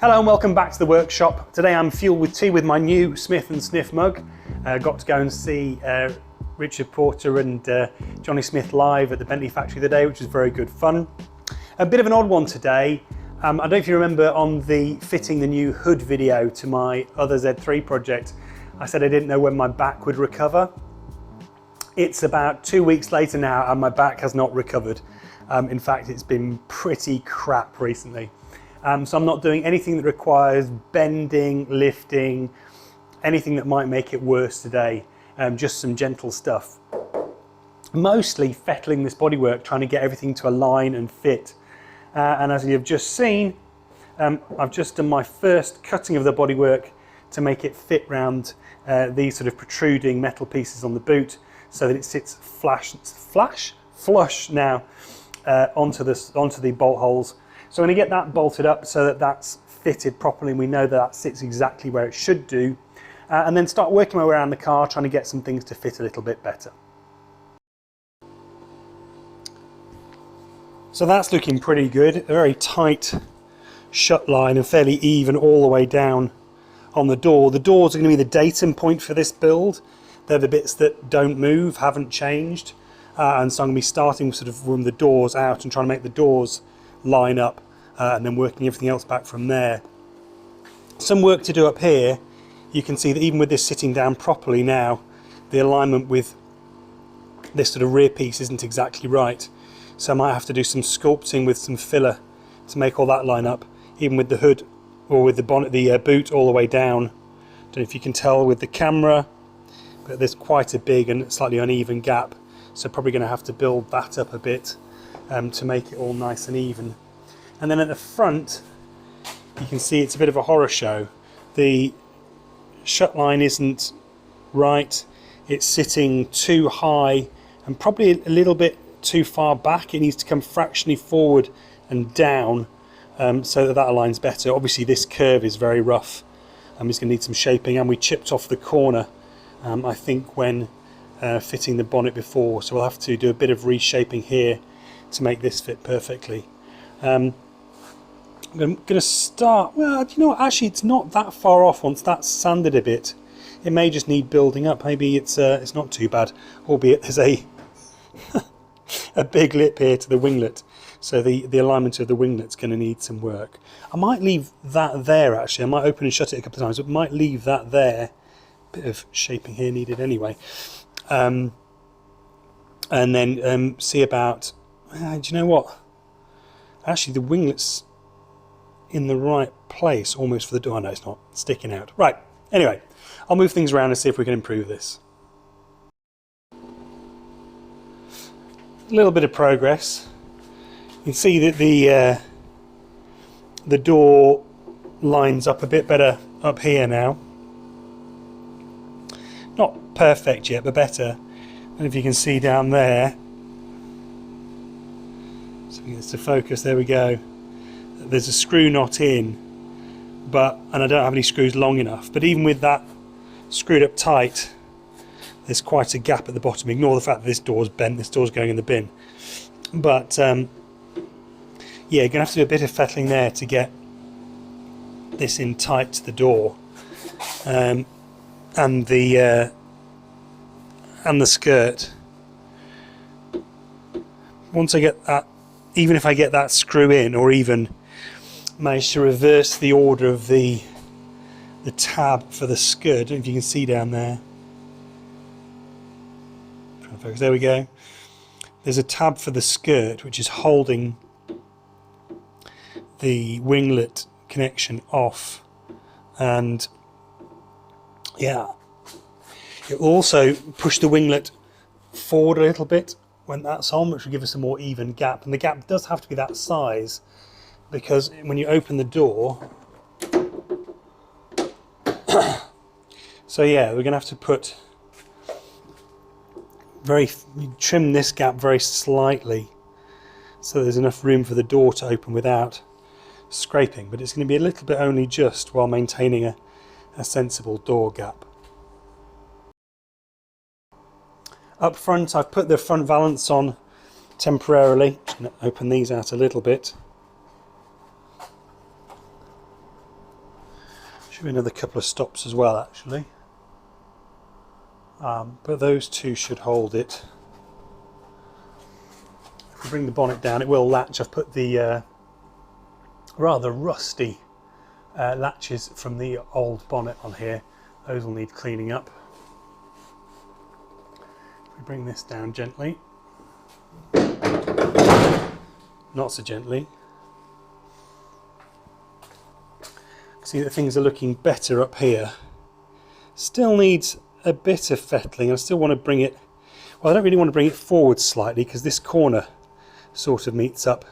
Hello and welcome back to the workshop. Today I'm fueled with tea with my new Smith & Sniff mug. Got to go and see Richard Porter and Johnny Smith live at the Bentley factory today, which was very good fun. A bit of an odd one today. I don't know if you remember on the fitting the new hood video to my other Z3 project, I said I didn't know when my back would recover. It's about 2 weeks later now and my back has not recovered. In fact, it's been pretty crap recently. So I'm not doing anything that requires bending, lifting, anything that might make it worse today. Just some gentle stuff. Mostly fettling this bodywork, trying to get everything to align and fit. And as you've just seen, I've just done my first cutting of the bodywork to make it fit round these sort of protruding metal pieces on the boot, so that it sits flush now onto the bolt holes. So I'm going to get that bolted up so that that's fitted properly and we know that that sits exactly where it should do, and then start working my way around the car trying to get some things to fit a little bit better. So that's looking pretty good. A very tight shut line and fairly even all the way down on the door. The doors are going to be the datum point for this build. They're the bits that don't move, haven't changed, and so I'm going to be starting sort of from the doors out and trying to make the doors line up, and then working everything else back from there. Some work to do up here. You can see that even with this sitting down properly now, the alignment with this sort of rear piece isn't exactly right. So I might have to do some sculpting with some filler to make all that line up, even with the hood or with the bonnet, the boot all the way down. Don't know if you can tell with the camera, but there's quite a big and slightly uneven gap. So probably going to have to build that up a bit to make it all nice and even. And then at the front, you can see it's a bit of a horror show. The shut line isn't right. It's sitting too high and probably a little bit too far back. It needs to come fractionally forward and down so that aligns better. Obviously this curve is very rough. It's going to need some shaping, and we chipped off the corner I think when fitting the bonnet before, so we'll have to do a bit of reshaping here to make this fit perfectly. I'm going to start, well, you know what, actually it's not that far off once that's sanded a bit. It may just need building up. Maybe it's not too bad, albeit there's a big lip here to the winglet, so the alignment of the winglet's going to need some work. I might leave that there actually. I might open and shut it a couple of times, but might leave that there. Bit of shaping here needed anyway. And then see about, do you know what, actually the winglet's in the right place almost for the door. No, it's not, it's sticking out. Right, anyway, I'll move things around and see if we can improve this. A little bit of progress. You can see that the door lines up a bit better up here now. Not perfect yet, but better. And if you can see down there, so we get this to focus, there we go. There's a screw knot in, and I don't have any screws long enough. But even with that screwed up tight, there's quite a gap at the bottom. Ignore the fact that this door's bent, this door's going in the bin. But yeah, you're going to have to do a bit of fettling there to get this in tight to the door. And the skirt. Once I get that, even if I get that screw in, or even manage to reverse the order of the tab for the skirt, I don't know if you can see down there. Trying to focus. There we go. There's a tab for the skirt which is holding the winglet connection off, and yeah, it will also push the winglet forward a little bit when that's on, which will give us a more even gap. And the gap does have to be that size, because when you open the door, so yeah, we're going to have to trim this gap very slightly so there's enough room for the door to open without scraping, but it's going to be a little bit only just, while maintaining a sensible door gap. Up front, I've put the front valance on temporarily. Just going to open these out a little bit. Should be another couple of stops as well, actually. But those two should hold it. If we bring the bonnet down, it will latch. I've put the rather rusty latches from the old bonnet on here. Those will need cleaning up. If we bring this down gently, not so gently, see that things are looking better up here. Still needs a bit of fettling. I still want to bring it, well, I don't really want to bring it forward slightly because this corner sort of meets up,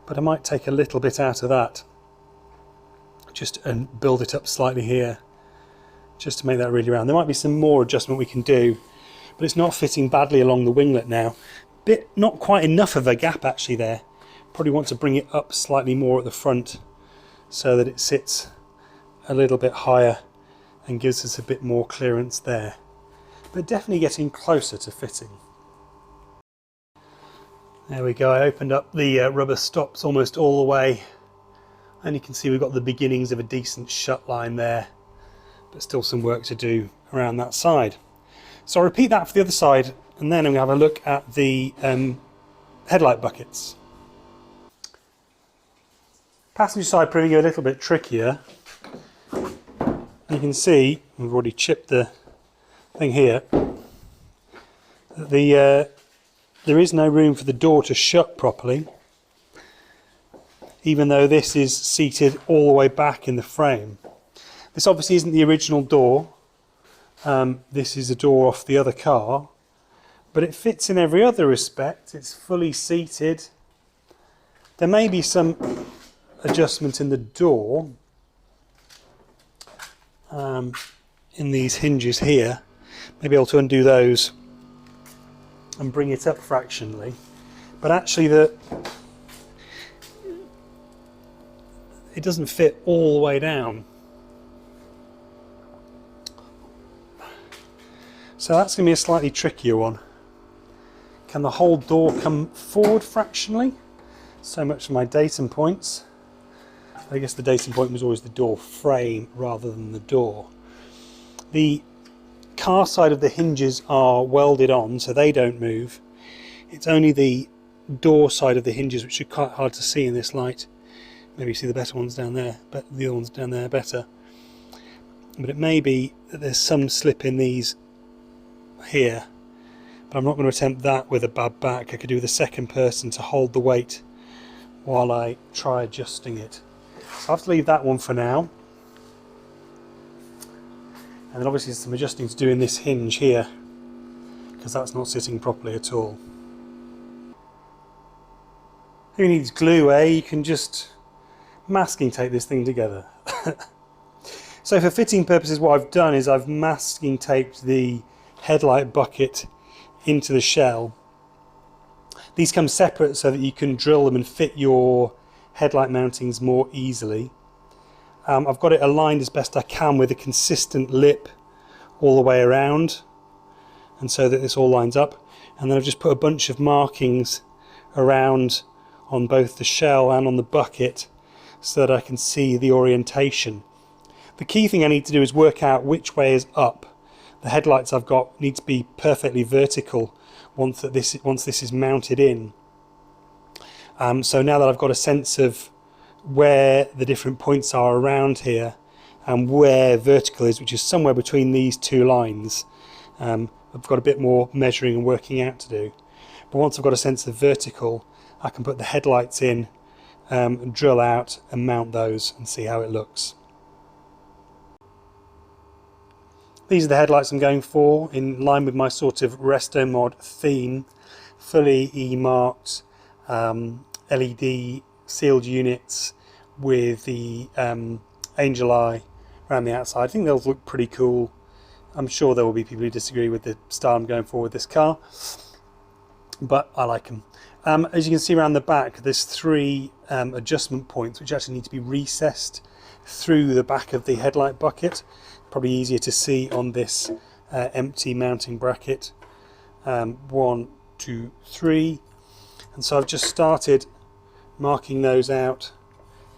but I might take a little bit out of that just and build it up slightly here, just to make that really round. There might be some more adjustment we can do, but it's not fitting badly along the winglet now. Not quite enough of a gap actually there. Probably want to bring it up slightly more at the front so that it sits a little bit higher and gives us a bit more clearance there, but definitely getting closer to fitting. There we go. I opened up the rubber stops almost all the way, and you can see we've got the beginnings of a decent shut line there, but still some work to do around that side. So I'll repeat that for the other side, and then I'm going to have a look at the headlight buckets. Passenger side proving a little bit trickier. You can see we've already chipped the thing here. There is no room for the door to shut properly, even though this is seated all the way back in the frame. This obviously isn't the original door. This is a door off the other car, but it fits in every other respect. It's fully seated. There may be some adjustment in the door, in these hinges here. Maybe able to undo those and bring it up fractionally, but actually it doesn't fit all the way down. So that's going to be a slightly trickier one. Can the whole door come forward fractionally? So much for my datum points. I guess the datum point was always the door frame rather than the door. The car side of the hinges are welded on, so they don't move. It's only the door side of the hinges which are quite hard to see in this light. Maybe you see the better ones down there, but the other ones down there are better. But it may be that there's some slip in these here, but I'm not going to attempt that with a bad back. I could do the second person to hold the weight while I try adjusting it. So I have to leave that one for now. And then obviously there's some adjusting to do in this hinge here, because that's not sitting properly at all. Who needs glue, eh? You can just masking tape this thing together. So for fitting purposes, what I've done is I've masking taped the headlight bucket into the shell. These come separate so that you can drill them and fit your headlight mountings more easily. I've got it aligned as best I can with a consistent lip all the way around, and so that this all lines up. And then I've just put a bunch of markings around on both the shell and on the bucket so that I can see the orientation. The key thing I need to do is work out which way is up. The headlights I've got need to be perfectly vertical once this is mounted in. So now that I've got a sense of where the different points are around here and where vertical is, which is somewhere between these two lines, I've got a bit more measuring and working out to do. But once I've got a sense of vertical, I can put the headlights in, and drill out and mount those and see how it looks. These are the headlights I'm going for, in line with my sort of restomod theme. Fully E-marked, LED sealed units with the angel eye around the outside. I think they'll look pretty cool. I'm sure there will be people who disagree with the style I'm going for with this car, but I like them. As you can see around the back, there's three adjustment points which actually need to be recessed through the back of the headlight bucket. Probably easier to see on this empty mounting bracket. 1, 2, 3, and so I've just started marking those out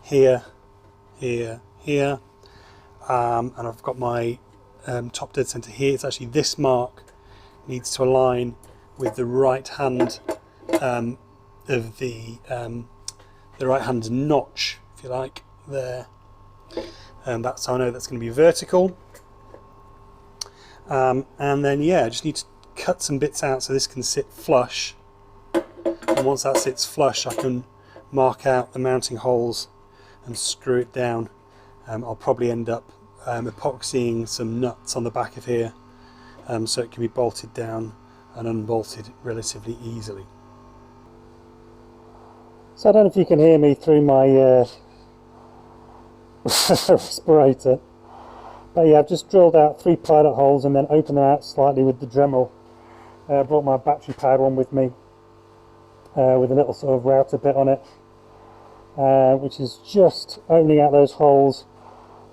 here, here, here. and I've got my top dead center here. It's actually this mark needs to align with the right hand of the right hand notch, if you like, there. And that's how I know that's going to be vertical. And then yeah, I just need to cut some bits out so this can sit flush. And once that sits flush, I can mark out the mounting holes and screw it down. I'll probably end up epoxying some nuts on the back of here, so it can be bolted down and unbolted relatively easily. So I don't know if you can hear me through my respirator, but yeah, I've just drilled out 3 pilot holes and then opened them out slightly with the Dremel. I brought my battery powered one with me, with a little sort of router bit on it, which is just opening out those holes,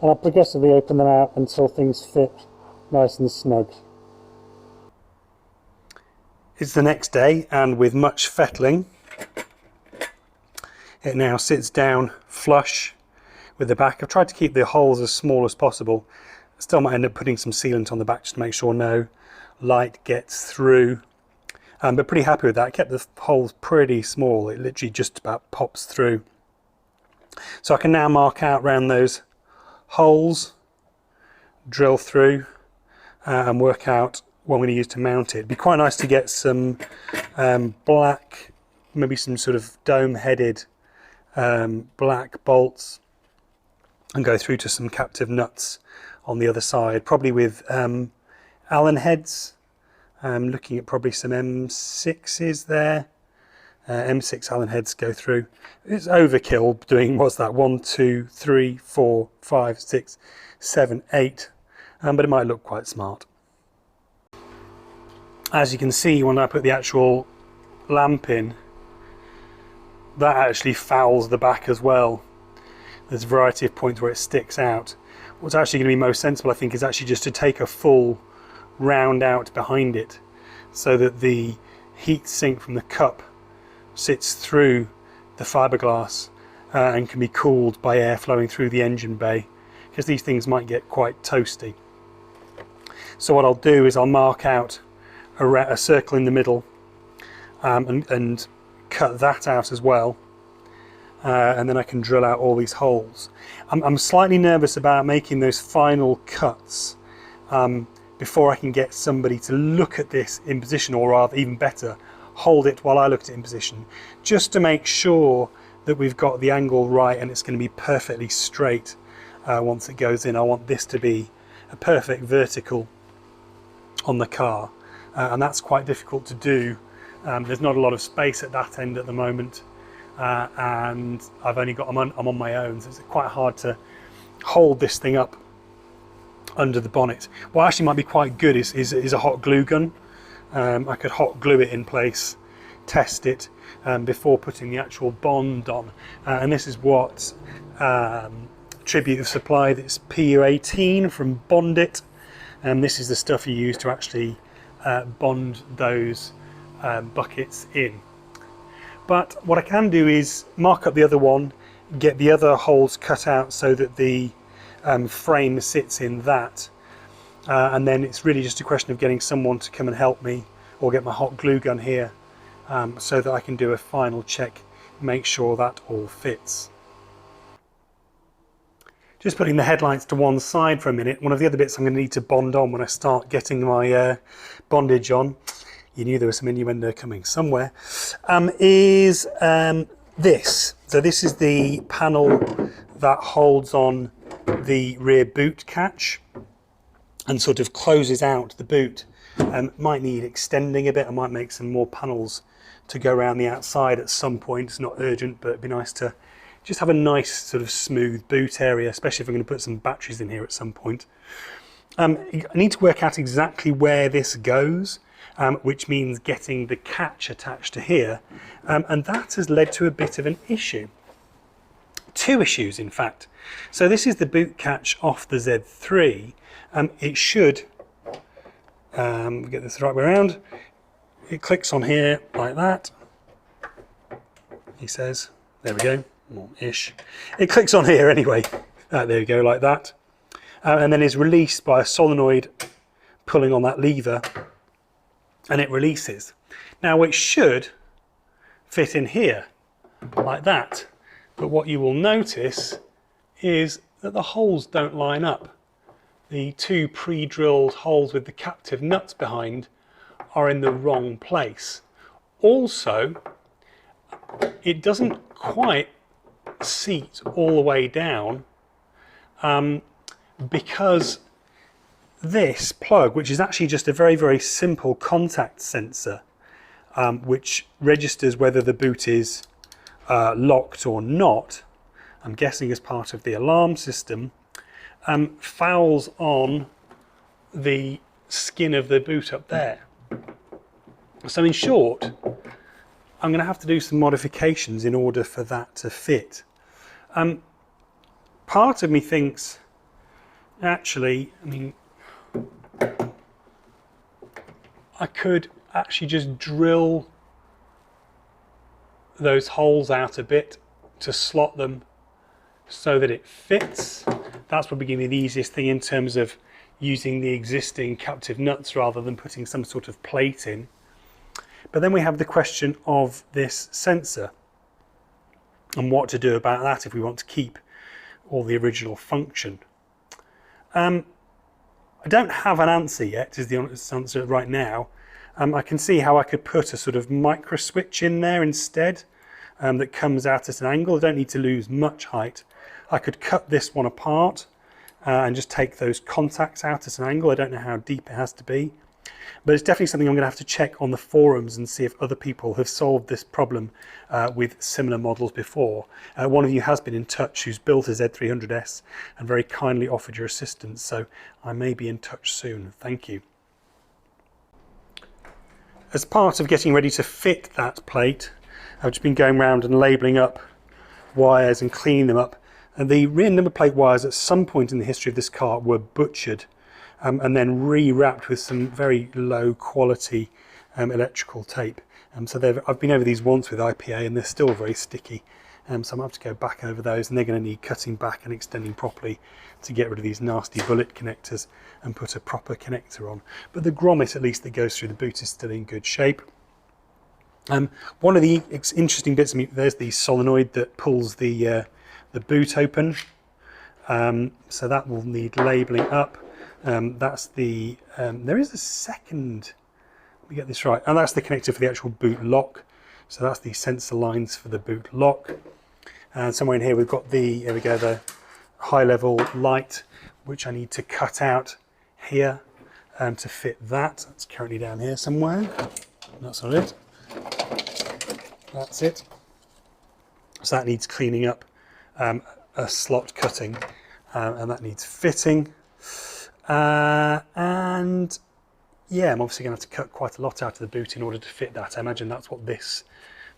and I'll progressively open them out until things fit nice and snug. It's the next day, and with much fettling, it now sits down flush with the back. I've tried to keep the holes as small as possible. Still might end up putting some sealant on the back just to make sure no light gets through. But pretty happy with that. I kept the holes pretty small. It literally just about pops through. So I can now mark out around those holes, drill through, and work out what I'm going to use to mount it. It'd be quite nice to get some black, maybe some sort of dome-headed black bolts, and go through to some captive nuts on the other side, probably with Allen heads. Looking at probably some M6s there. M6 Allen heads go through. It's overkill doing, what's that, 1, 2, 3, 4, 5, 6, 7, 8, but it might look quite smart. As you can see, when I put the actual lamp in, that actually fouls the back as well. There's a variety of points where it sticks out. What's actually going to be most sensible, I think, is actually just to take a full round out behind it, so that the heat sink from the cup sits through the fiberglass and can be cooled by air flowing through the engine bay, because these things might get quite toasty. So what I'll do is I'll mark out a circle in the middle, and cut that out as well, and then I can drill out all these holes. I'm slightly nervous about making those final cuts before I can get somebody to look at this in position, or rather, even better, hold it while I look at it in position, just to make sure that we've got the angle right and it's going to be perfectly straight once it goes in. I want this to be a perfect vertical on the car, and that's quite difficult to do. There's not a lot of space at that end at the moment, and I'm on my own, so it's quite hard to hold this thing up under the bonnet. What actually might be quite good is a hot glue gun. I could hot glue it in place, test it before putting the actual bond on, and this is what Tribute have supplied. It's PU18 from Bondit, and this is the stuff you use to actually bond those buckets in. But what I can do is mark up the other one, get the other holes cut out so that the frame sits in that, and then it's really just a question of getting someone to come and help me, or get my hot glue gun here, so that I can do a final check, make sure that all fits. Just putting the headlights to one side for a minute, one of the other bits I'm going to need to bond on when I start getting my bondage on, you knew there was some innuendo coming somewhere, is this. So this is the panel that holds on the rear boot catch and sort of closes out the boot. Might need extending a bit. I might make some more panels to go around the outside at some point. It's not urgent, but it'd be nice to just have a nice sort of smooth boot area, especially if I'm going to put some batteries in here at some point. I need to work out exactly where this goes, which means getting the catch attached to here, and that has led to a bit of an issue. Two issues, in fact. So this is the boot catch off the Z3. It should, get this the right way around, it clicks on here like that, he says, there we go, or ish. It clicks on here anyway, there we go, like that. and then is released by a solenoid pulling on that lever, and it releases. Now it should fit in here like that, but what you will notice is that the holes don't line up. The two pre-drilled holes with the captive nuts behind are in the wrong place. Also, it doesn't quite seat all the way down because this plug, which is actually just a very, very simple contact sensor, which registers whether the boot is locked or not, I'm guessing as part of the alarm system, fouls on the skin of the boot up there. So in short, I'm going to have to do some modifications in order for that to fit. Part of me thinks, actually, I mean, I could actually just drill those holes out a bit to slot them so that it fits. That's probably going to be the easiest thing in terms of using the existing captive nuts rather than putting some sort of plate in. But then we have the question of this sensor and what to do about that if we want to keep all the original function. I don't have an answer yet, is the honest answer right now. I can see how I could put a sort of micro switch in there instead that comes out at an angle. I don't need to lose much height. I could cut this one apart and just take those contacts out at an angle. I don't know how deep it has to be, but it's definitely something I'm going to have to check on the forums and see if other people have solved this problem with similar models before. One of you has been in touch who's built a Z300S and very kindly offered your assistance, so I may be in touch soon. Thank you. As part of getting ready to fit that plate, I've just been going around and labelling up wires and cleaning them up. And the rear number plate wires at some point in the history of this car were butchered and then re-wrapped with some very low quality electrical tape. So I've been over these once with IPA and they're still very sticky. So I'm going to have to go back over those, and they're going to need cutting back and extending properly to get rid of these nasty bullet connectors and put a proper connector on. But the grommet, at least, that goes through the boot is still in good shape. One of the interesting bits, there's the solenoid that pulls the boot open, so that will need labelling up. That's the there is a second, let me get this right, and that's the connector for the actual boot lock. So that's the sensor lines for the boot lock. And somewhere in here we've got here we go, the high level light, which I need to cut out here to fit that. That's currently down here somewhere. That's not it. That's it. So that needs cleaning up, a slot cutting, and that needs fitting. And yeah, I'm obviously going to have to cut quite a lot out of the boot in order to fit that. I imagine that's what this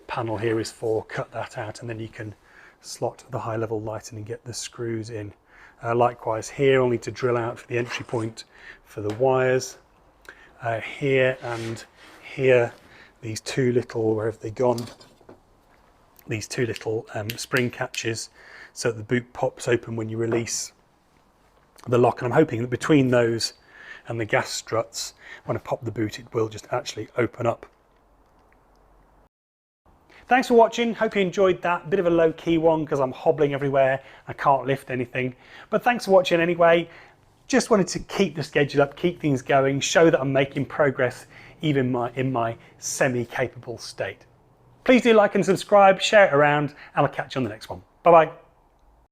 panel here is for. Cut that out and then you can slot the high level light in and get the screws in. Likewise here, I'll need to drill out for the entry point for the wires. Here and here, these two little, where have they gone? These two little spring catches, so that the boot pops open when you release the lock. And I'm hoping that between those and the gas struts, when I pop the boot, it will just actually open up. Thanks for watching. Hope you enjoyed that. Bit of a low-key one because I'm hobbling everywhere. I can't lift anything. But thanks for watching anyway. Just wanted to keep the schedule up, keep things going, show that I'm making progress even in my semi-capable state. Please do like and subscribe, share it around, and I'll catch you on the next one. Bye-bye.